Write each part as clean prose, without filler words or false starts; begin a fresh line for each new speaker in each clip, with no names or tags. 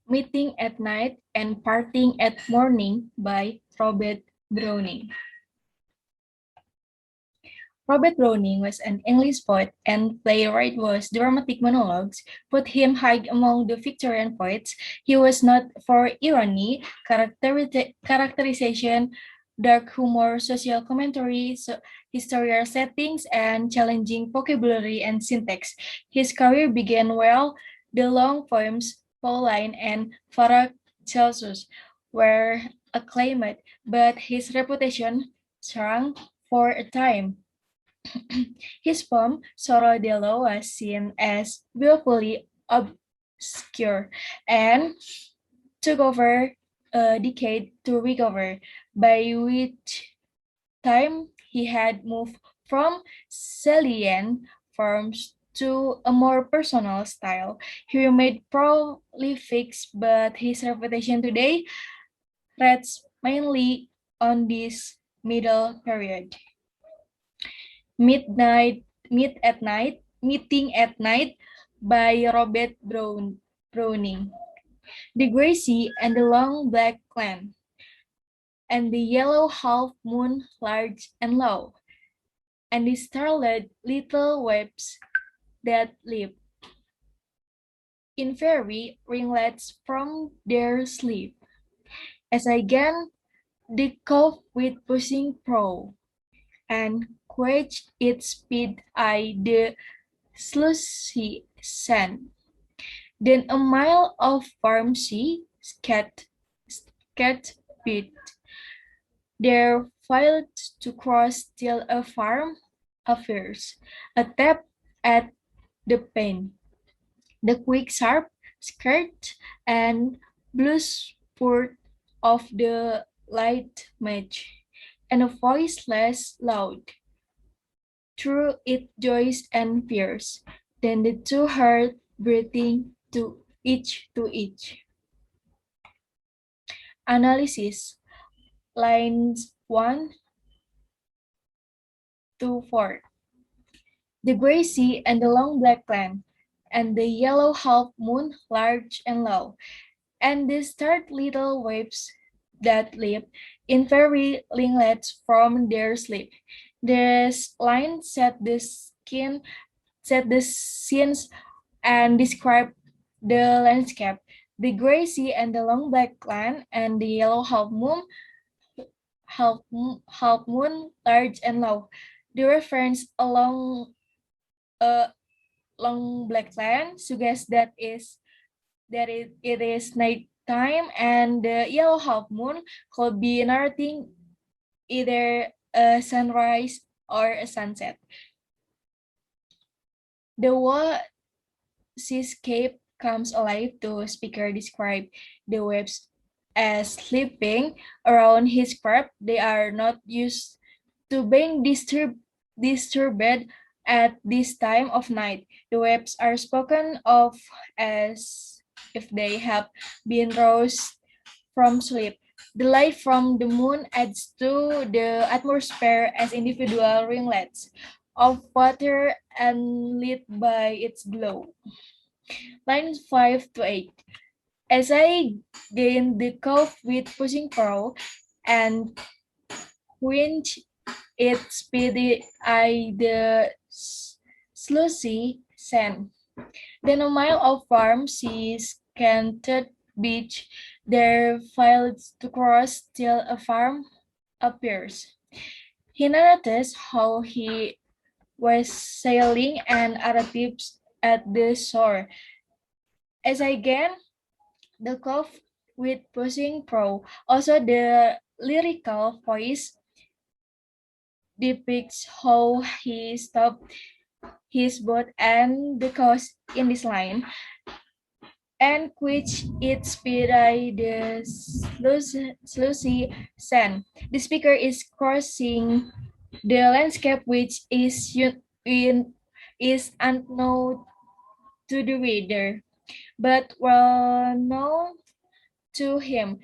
Meeting at Night and Parting at Morning by Robert Browning. Robert Browning was an English poet and playwright whose dramatic monologues put him high among the Victorian poets. He was not for irony, characterization, dark humor, social commentary, historical settings, and challenging vocabulary and syntax. His career began well. The long poems Pauline and Paracelsus were acclaimed, but his reputation shrank for a time. His poem, Sorrodello, was seen as willfully obscure and took over a decade to recover, by which time he had moved from salient forms to a more personal style. He remained prolific, but his reputation today rests mainly on this middle period. Meeting at Night by Robert Browning. The Grey Sea and the Long Black Land, and the yellow half moon large and low, and the starlit little waves that leap in fairy ringlets from their sleep. As I gain the cove with pushing prow, and quench its speed I the sluicy sand. Then a mile of farm sea, scat beat. There failed to cross till a farm affairs, a tap at the pane. The quick sharp skirt and blue spurt of the light match, and a voice less loud, through it joys and fears, than the two heard breathing to each. Analysis lines 1 to 4. The gray sea and the long black land, and the yellow half moon large and low, and the starred little waves that leap in fairy ringlets from their sleep. This line set the scenes and describe the landscape. The gray sea and the long black land and the yellow half moon, large and low. The reference along a long black land suggests it is night time, and the yellow half moon could be narrating either a sunrise or a sunset. The whole seascape comes alive. The speaker described the waves as sleeping around his craft. They are not used to being disturbed at this time of night. The waves are spoken of as if they have been roused from sleep. The light from the moon adds to the atmosphere as individual ringlets of water and lit by its glow. Lines 5 to 8. As I gain the cove with pushing pro and quench it speedy I the sluicy sand. Then a mile of farm seas canted beach, there fields to cross till a farm appears. He noticed how he was sailing and other tips at the shore. As I gain the cove with pushing pro, also the lyrical voice depicts how he stopped his boat and the coast in this line, and which its speed by the sluicy sand. The speaker is crossing the landscape which is unknown to the reader, but well known to him.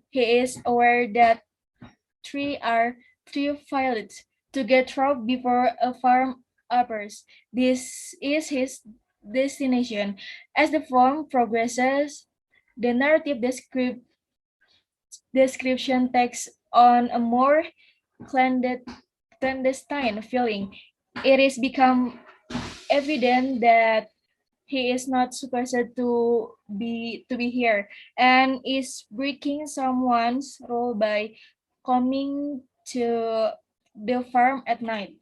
He is aware that three pilots to get through before a farm appears. This is his destination. As the film progresses, The narrative description takes on a more clandestine feeling. It is become evident that he is not supposed to be here and is breaking someone's rule by coming to the farm at night.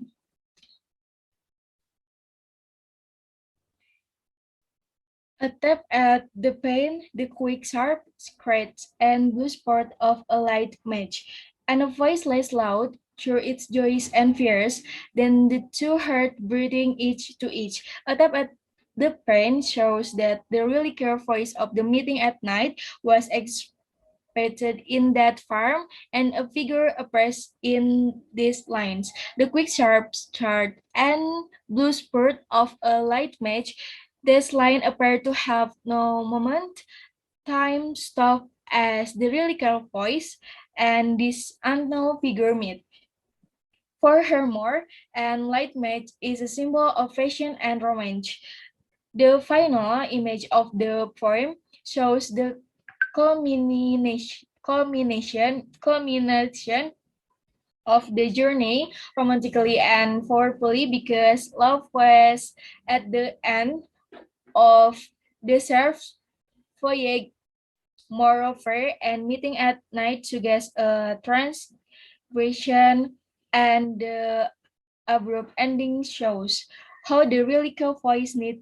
A tap at the pane, the quick sharp scratch and blue spot of a light match, and a voice less loud through its joys and fears than the two heard breathing each to each. A tap at the pane shows that the really clear voice of the meeting at night was expected in that farm, and a figure appears in these lines. The quick sharp start and blue spurt of a light match. This line appeared to have no moment, time, stop as the really clear voice and this unknown figure meet. For her more, and light match is a symbol of fashion and romance. The final image of the poem shows the culmination of the journey romantically and forcefully because love was at the end of the surf's voyage. Moreover, and meeting at night suggests a transgression, and the abrupt ending shows how the lyrical voice needs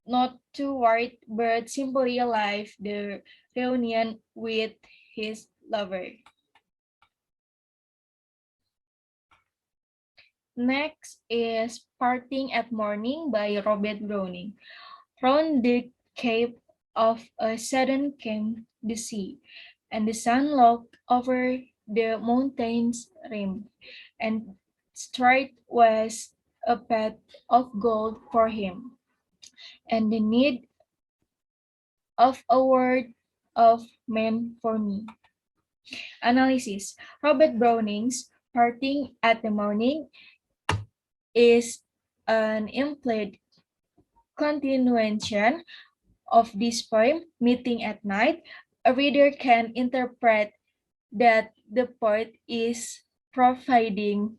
not to write but simply alive the reunion with his lover. Next is Parting at Morning by Robert Browning. Round the cape of a sudden came the sea, and the sun looked over the mountain's rim, and straight was a path of gold for him, and the need of a word of man for me. Analysis. Robert Browning's Parting at the Morning is an implied continuation of this poem, Meeting at Night. A reader can interpret that the poet is providing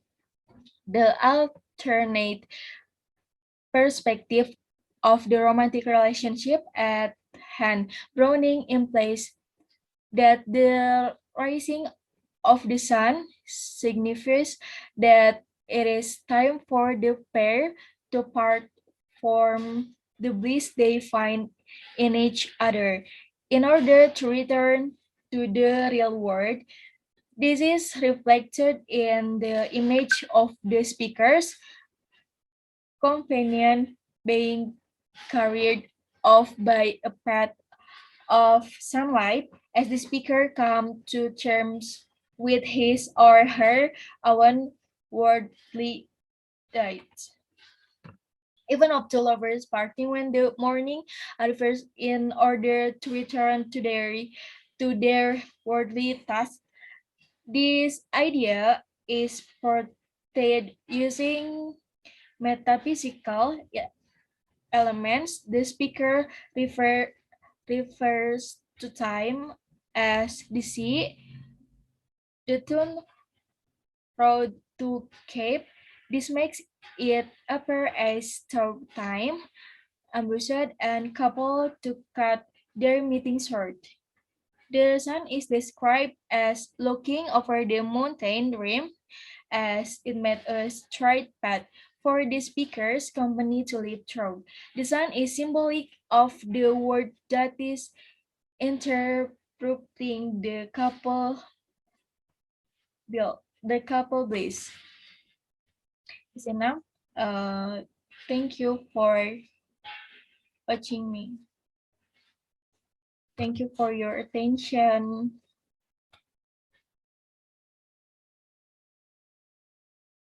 the alternate perspective of the romantic relationship at hand. Browning implies that the rising of the sun signifies that it is time for the pair to part from the bliss they find in each other in order to return to the real world. This is reflected in the image of the speaker's companion being carried off by a path of sunlight as the speaker comes to terms with his or her own worldly diet. Even up to lovers parting when the morning refers in order to return to their worldly task. This idea is portrayed using metaphysical elements. The speaker refers to time as the sea, the tune road to Cape. This makes it appear as stop time, ambushed, and couple to cut their meeting short. The sun is described as looking over the mountain rim as it made a straight path for the speaker's company to live through. The sun is symbolic of the word that is interpreting the couple bliss. Is enough. Thank you for watching me. Thank you for your attention.